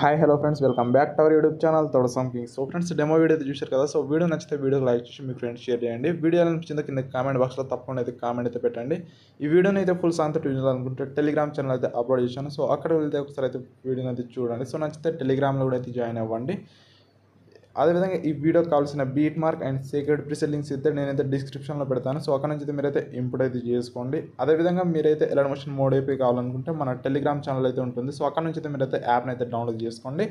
Hi hello friends, welcome back to our YouTube channel తోడసం king. So friends, demo video అయితే చూశారు కదా. So video నచ్చితే వీడియోకి లైక్ చేసి మీ ఫ్రెండ్స్ షేర్ చేయండి. వీడియో నచ్చిందో కింద కామెంట్ బాక్స్లో తప్పకుండా అయితే కామెంట్ అయితే పెట్టండి. ఈ వీడియోని అయితే ఫుల్ సాంగ్తో చూడాలనుకుంటే టెలిగ్రామ్ ఛానల్ అయితే అప్లోడ్ చేశాను. సో అక్కడ వెళ్తే ఒకసారి అయితే వీడియోని అయితే చూడండి. సో నచ్చితే టెలిగ్రామ్లో కూడా అయితే జాయిన్ అవ్వండి. అదేవిధంగా ఈ వీడియోకి కావాల్సిన beat mark and secret preset links అయితే నేనైతే డిస్క్రిప్షన్లో పెడతాను. సో అక్కడ నుంచి అయితే మీరైతే ఇంపోర్ట్ అయితే చేసుకోండి. అదేవిధంగా మీరైతే ఎలర్ట్ మోషన్ మోడ్ అయిపోయి కావాలనుకుంటే మన టెలిగ్రామ్ ఛానల్ అయితే ఉంటుంది. సో అక్కడ నుంచి అయితే మీరైతే యాప్ని అయితే డౌన్లోడ్ చేసుకోండి.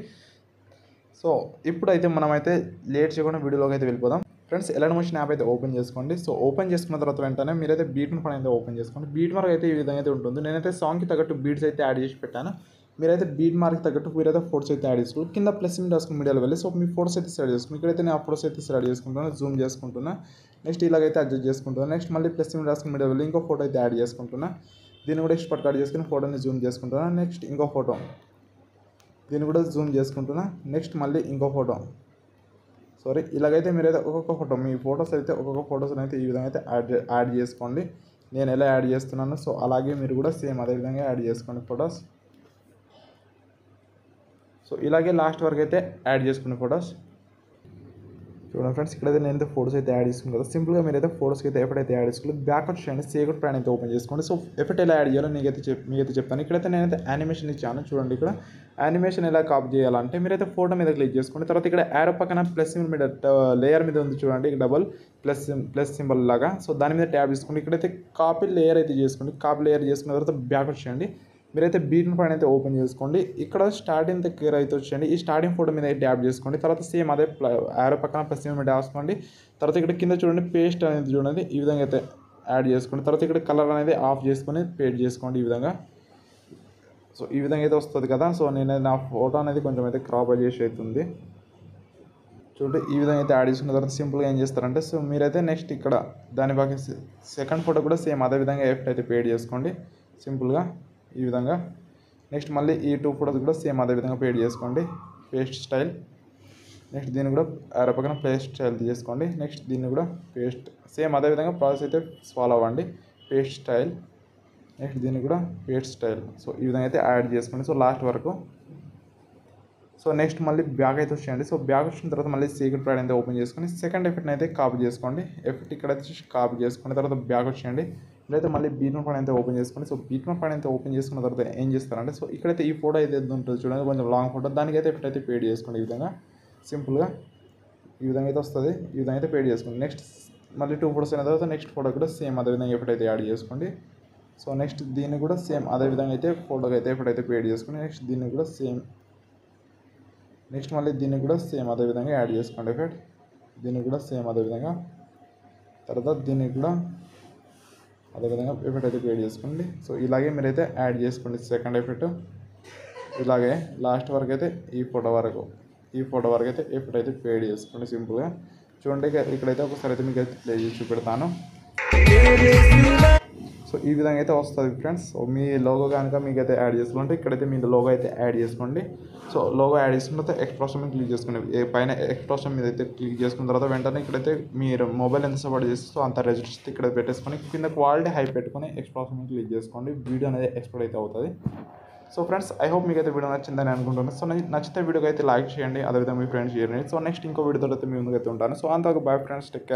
సో ఇప్పుడైతే మనమైతే లేట్ చేయకుండా వీడియోలోకి అయితే వెళ్ళిపోదాం. ఫ్రెండ్స్, ఎలర్ట్ మోషన్ యాప్ అయితే ఓపెన్ చేసుకోండి. సో ఓపెన్ చేసుకున్న తర్వాత వెంటనే మీరైతే బీట్ మార్క్ అయితే ఓపెన్ చేసుకోండి. బీట్ మార్క్ అయితే ఈ విధంగా అయితే ఉంటుంది. నేనైతే సాంగ్కి తగ్గట్టు బీట్స్ అయితే యాడ్ చేసి పెట్టాను. మీరైతే బీట్ మార్క్ తగ్గట్టు మీరైతే ఫోటోస్ అయితే యాడ్ చేసుకోండి. కింద ప్లస్ రాసుకుని మీడియాలో వెళ్ళి సో మీ ఫోటోస్ అయితే సెలెక్ట్ చేసుకోండి. ఇక్కడైతే నేను ఆ ఫోటోస్ అయితే సెలెక్ట్ చేసుకుంటున్నాను, జూమ్ చేసుకుంటున్నా. నెక్స్ట్ ఇలాగైతే అడ్జస్ట్ చేసుకుంటున్నాను. నెక్స్ట్ మళ్ళీ ప్లస్ రాసుకుని మీడియా వెళ్ళి ఇంకో ఫోటో అయితే యాడ్ చేసుకుంటున్నా. దీన్ని కూడా ఎక్స్పర్ట్ కార్డ్ చేసుకుని ఫోటోని జూమ్ చేసుకుంటున్నాను. నెక్స్ట్ ఇంకో ఫోటో, దీన్ని కూడా జూమ్ చేసుకుంటున్నా. నెక్స్ట్ మళ్ళీ ఇంకో ఫోటో, ఇలాగైతే మీరైతే ఒక్కొక్క ఫోటో మీ ఫొటోస్ అయితే ఒక్కొక్క ఫొటోస్ని అయితే ఈ విధంగా అయితే యాడ్ చేసుకోండి. నేను ఎలా యాడ్ చేస్తున్నాను సో అలాగే మీరు కూడా సేమ్ అదే విధంగా యాడ్ చేసుకోండి ఫొటోస్. సో ఇలాగే లాస్ట్ వరకు అయితే యాడ్ చేసుకునే ఫొటోస్ చూడండి ఫ్రెండ్స్. ఇక్కడైతే నేనైతే ఫోటోస్ అయితే యాడ్ చేసుకున్నాను కదా. సింపుల్గా మీరైతే ఫోటోస్కి అయితే ఎప్పుడైతే యాడ్ చేసుకోవాలి బ్యాక్ వచ్చేయండి, సేవ్ ప్లాన్ అయితే ఓపెన్ చేసుకోండి. సో ఎఫెక్ట్ ఎలా యాడ్ చేయాలో మీకైతే చెప్తాను. ఇక్కడైతే నేనైతే యానిమేషన్ ఇచ్చాను చూడండి. ఇక్కడ యానిమేషన్ ఎలా కాపీ చేయాలంటే మీరైతే ఫోటో మీద క్లిక్ చేసుకోండి. తర్వాత ఇక్కడ యారో పక్కన ప్లస్ సింబల్ మీద లేయర్ మీద ఉంది చూడండి, డబల్ ప్లస్ సింబల్ లాగా. సో దాని మీద ట్యాబ్ చేసుకోండి. ఇక్కడైతే కాపీ లేయర్ అయితే చేసుకోండి. కాపీ లేయర్ చేసుకున్న తర్వాత బ్యాక్ వచ్చేయండి. మీరైతే బీట్ పైన అయితే ఓపెన్ చేసుకోండి. ఇక్కడ స్టార్టింగ్ దగ్గర అయితే వచ్చేయండి. ఈ స్టార్టింగ్ ఫోటో మీద అయితే ట్యాప్ చేసుకోండి. తర్వాత సేమ్ అదే యారో పక్కన ప్లస్ మీద వేసుకోండి. తర్వాత ఇక్కడ కింద చూడండి పేస్ట్ అనేది చూడండి, ఈ విధంగా అయితే యాడ్ చేసుకోండి. తర్వాత ఇక్కడ కలర్ అనేది ఆఫ్ చేసుకొని పేస్ట్ చేసుకోండి ఈ విధంగా. సో ఈ విధంగా అయితే వస్తుంది కదా. సో నేను నా ఫోటో అనేది కొంచెం అయితే క్రాప్ చేసి అవుతుంది చూడండి. ఈ విధంగా అయితే యాడ్ చేసుకున్న తర్వాత సింపుల్గా ఏం చేస్తారంటే సో మీరైతే నెక్స్ట్ ఇక్కడ దాని బాగా సెకండ్ ఫోటో కూడా సేమ్ అదే విధంగా ఎఫెక్ట్ అయితే పేడ్ చేసుకోండి సింపుల్గా ఈ విధంగా. నెక్స్ట్ మళ్ళీ ఈ టూ ఫోటోస్ కూడా సేమ్ అదే విధంగా పేడ్ చేసుకోండి, పేస్ట్ స్టైల్. నెక్స్ట్ దీన్ని కూడా ఆరో పక్కన పేస్ట్ స్టైల్ తీసుకోండి. నెక్స్ట్ దీన్ని కూడా పేస్ట్ సేమ్ అదే విధంగా ప్రాసెస్ అయితే ఫాలో అవ్వండి, పేస్ట్ స్టైల్. నెక్స్ట్ దీన్ని కూడా పేస్ట్ స్టైల్. సో ఈ విధంగా అయితే యాడ్ చేసుకోండి సో లాస్ట్ వరకు. సో నెక్స్ట్ మళ్ళీ బ్యాక్ అయితే వచ్చేయండి. సో బ్యాక్ వచ్చిన తర్వాత మళ్ళీ సీక్రెట్ ప్యాడ్ అయితే ఓపెన్ చేసుకొని సెకండ్ ఎఫెక్ట్ని అయితే కాపీ చేసుకోండి. ఎఫెక్ట్ ఇక్కడ అయితే కాపీ చేసుకోండి. తర్వాత బ్యాక్ వచ్చేయండి. ఇప్పుడైతే మళ్ళీ బీట్ మార్క్ అయితే ఓపెన్ చేసుకోండి. సో బీట్ మార్క్ అయితే ఓపెన్ చేసుకున్న తర్వాత ఏం చేస్తారంటే సో ఇక్కడైతే ఈ ఫోటో అయితే ఉంటుంది చూడండి, కొంచెం లాంగ్ ఫోటో. దానికైతే ఎఫెక్ట్ అయితే పేడ్ చేసుకోండి ఈ విధంగా సింపుల్గా. ఈ విధంగా అయితే వస్తుంది, ఈ విధంగా అయితే పేడ్ చేసుకోండి. నెక్స్ట్ మళ్ళీ టూ ఫోటోస్ అయిన తర్వాత నెక్స్ట్ ఫోటో కూడా సేమ్ అదే విధంగా ఎఫెక్ట్ అయితే యాడ్ చేసుకోండి. సో నెక్స్ట్ దీన్ని కూడా సేమ్ అదే విధంగా అయితే ఫోటోకి అయితే ఎఫెక్ట్ అయితే పేడ్ చేసుకోండి. నెక్స్ట్ దీన్ని కూడా సేమ్, నెక్స్ట్ మళ్ళీ దీన్ని కూడా సేమ్ అదే విధంగా యాడ్ చేసుకోండి ఎఫెక్ట్. దీన్ని కూడా సేమ్ అదే విధంగా. తర్వాత దీన్ని కూడా అదేవిధంగా ఎఫెక్ట్ అయితే పేడ్ చేసుకోండి. సో ఇలాగే మీరైతే యాడ్ చేసుకోండి సెకండ్ ఎఫెక్ట్. ఇలాగే లాస్ట్ వరకు అయితే ఈ ఫోటో వరకు అయితే ఎఫెక్ట్ అయితే పేడ్ చేసుకోండి సింపుల్గా చూడండి. ఇక్కడైతే ఒకసారి అయితే మీకు అయితే ప్లే చేసి చూపెడతాను. సో ఈ విధంగా అయితే వస్తుంది ఫ్రెండ్స్. సో మీ లోగో కనుక మీకు అయితే యాడ్ చేసుకుంటే ఇక్కడైతే మీ లోగో అయితే యాడ్ చేసుకోండి. సో లోగో యాడ్ చేసుకున్న తర్వాత ఎక్స్ప్రెషన్ మీద క్లిక్ చేసుకోండి. పైన ఎక్స్ప్రెషన్ మీద అయితే క్లిక్ చేసుకున్న తర్వాత వెంటనే ఇక్కడైతే మీరు మొబైల్ ఎంత సపోర్ట్ చేస్తే అంత రెజిస్టర్ ఇక్కడ పెట్టేసుకొని కింద క్వాలిటీ హై పెట్టుకొని ఎక్స్ప్రెషన్ మీద క్లిక్ చేసుకోండి. వీడియో అనేది ఎక్స్పోర్ట్ అయితే అవుతుంది. సో ఫ్రెండ్స్, ఐ హోప్ మీకు అయితే వీడియో నచ్చిందని అనుకుంటున్నాను. సో నచ్చితే వీడియోకి అయితే లైక్ చేయండి, అదేవిధంగా మీ ఫ్రెండ్స్ చేయండి. సో నెక్స్ట్ ఇంకో వీడియోతో అయితే మీ ముందుకు అయితే ఉంటాను. సో అంతవరకు బాయ్ ఫ్రెండ్స్, టేక్ కేర్.